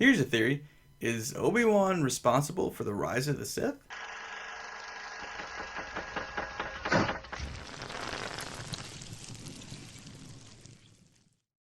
Here's a theory. Is Obi-Wan responsible for the rise of the Sith?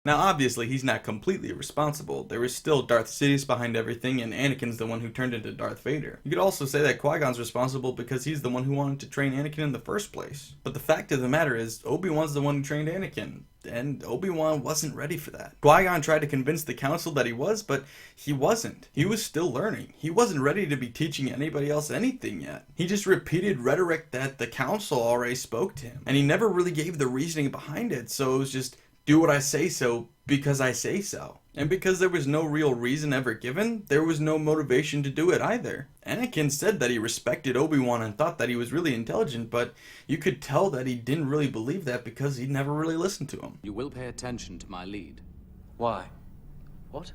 Now obviously he's not completely responsible. There is still Darth Sidious behind everything, and Anakin's the one who turned into Darth Vader. You could also say that Qui-Gon's responsible because he's the one who wanted to train Anakin in the first place. But the fact of the matter is, Obi-Wan's the one who trained Anakin, and Obi-Wan wasn't ready for that. Qui-Gon tried to convince the council that he was, but he wasn't. He was still learning. He wasn't ready to be teaching anybody else anything yet. He just repeated rhetoric that the council already spoke to him, and he never really gave the reasoning behind it, so it was just, do what I say so because I say so. And because there was no real reason ever given, there was no motivation to do it either. Anakin said that he respected Obi-Wan and thought that he was really intelligent, but you could tell that he didn't really believe that because he never really listened to him. You will pay attention to my lead. Why? What?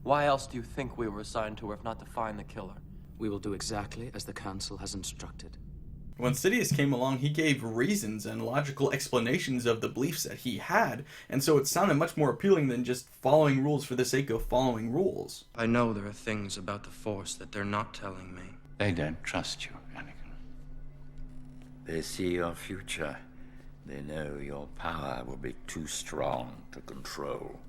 Why else do you think we were assigned to her if not to find the killer? We will do exactly as the council has instructed. When Sidious came along, he gave reasons and logical explanations of the beliefs that he had, and so it sounded much more appealing than just following rules for the sake of following rules. I know there are things about the Force that they're not telling me. They don't trust you, Anakin. They see your future. They know your power will be too strong to control.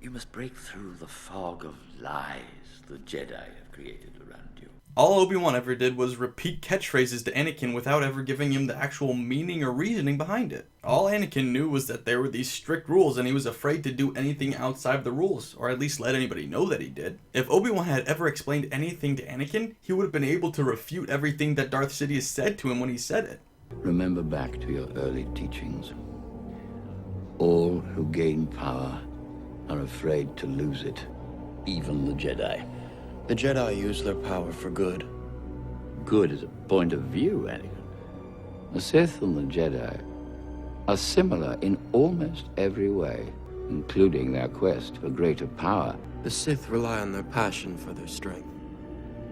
You must break through the fog of lies the Jedi have created around you. All Obi-Wan ever did was repeat catchphrases to Anakin without ever giving him the actual meaning or reasoning behind it. All Anakin knew was that there were these strict rules and he was afraid to do anything outside of the rules, or at least let anybody know that he did. If Obi-Wan had ever explained anything to Anakin, he would have been able to refute everything that Darth Sidious said to him when he said it. Remember back to your early teachings. All who gain power are afraid to lose it, even the Jedi. The Jedi use their power for good. Good is a point of view, Anakin. The Sith and the Jedi are similar in almost every way, including their quest for greater power. The Sith rely on their passion for their strength.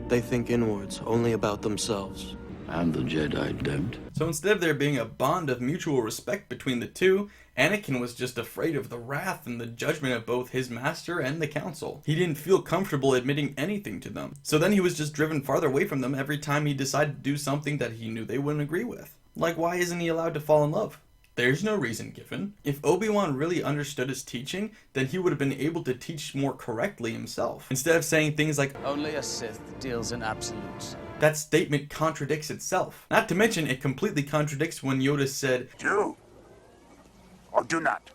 They think inwards, only about themselves. And the Jedi don't. So instead of there being a bond of mutual respect between the two, Anakin was just afraid of the wrath and the judgment of both his master and the council. He didn't feel comfortable admitting anything to them. So then he was just driven farther away from them every time he decided to do something that he knew they wouldn't agree with. Like, why isn't he allowed to fall in love? There's no reason given. If Obi-Wan really understood his teaching, then he would have been able to teach more correctly himself. Instead of saying things like, Only a Sith deals in absolutes. that statement contradicts itself. Not to mention, it completely contradicts when Yoda said, Do or do not.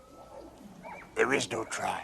There is no try.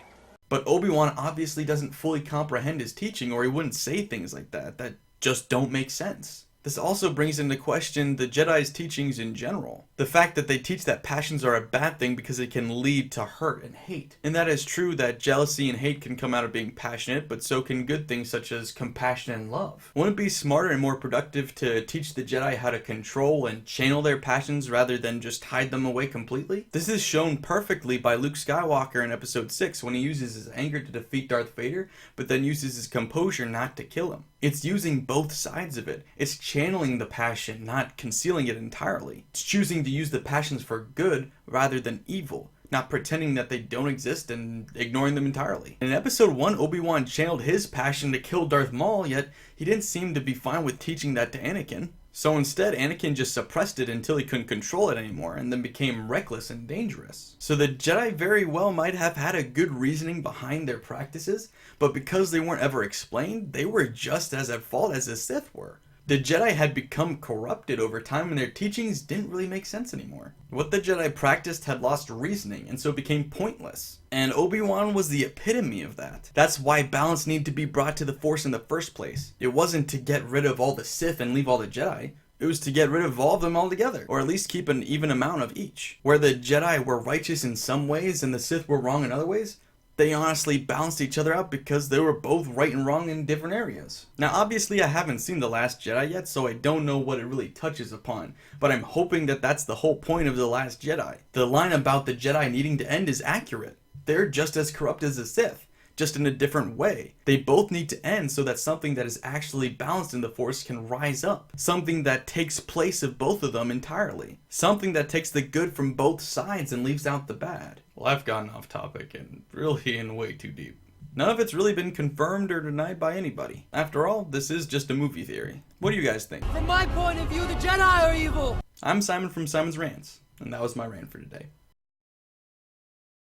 but Obi-Wan obviously doesn't fully comprehend his teaching, or he wouldn't say things like that. That just don't make sense. This also brings into question the Jedi's teachings in general. The fact that they teach that passions are a bad thing because it can lead to hurt and hate. And that is true that jealousy and hate can come out of being passionate, but so can good things such as compassion and love. Wouldn't it be smarter and more productive to teach the Jedi how to control and channel their passions rather than just hide them away completely? This is shown perfectly by Luke Skywalker in episode 6 when he uses his anger to defeat Darth Vader, but then uses his composure not to kill him. It's using both sides of it. It's channeling the passion, not concealing it entirely. It's choosing to use the passions for good rather than evil, not pretending that they don't exist and ignoring them entirely. In episode 1, Obi-Wan channeled his passion to kill Darth Maul, yet he didn't seem to be fine with teaching that to Anakin. So instead, Anakin just suppressed it until he couldn't control it anymore, and then became reckless and dangerous. So the Jedi very well might have had a good reasoning behind their practices, but because they weren't ever explained, they were just as at fault as the Sith were. The Jedi had become corrupted over time and their teachings didn't really make sense anymore. What the Jedi practiced had lost reasoning and so became pointless. And Obi-Wan was the epitome of that. That's why balance needed to be brought to the Force in the first place. It wasn't to get rid of all the Sith and leave all the Jedi. It was to get rid of all of them altogether, or at least keep an even amount of each. Where the Jedi were righteous in some ways and the Sith were wrong in other ways, they honestly balanced each other out because they were both right and wrong in different areas. Now obviously I haven't seen The Last Jedi yet, so I don't know what it really touches upon, but I'm hoping that that's the whole point of The Last Jedi. The line about the Jedi needing to end is accurate. They're just as corrupt as the Sith, just in a different way. They both need to end so that something that is actually balanced in the Force can rise up. Something that takes place of both of them entirely. Something that takes the good from both sides and leaves out the bad. Well, I've gotten off topic and really in way too deep. None of it's really been confirmed or denied by anybody. After all, this is just a movie theory. What do you guys think? From my point of view, the Jedi are evil! I'm Simon from Simon's Rants, and that was my rant for today.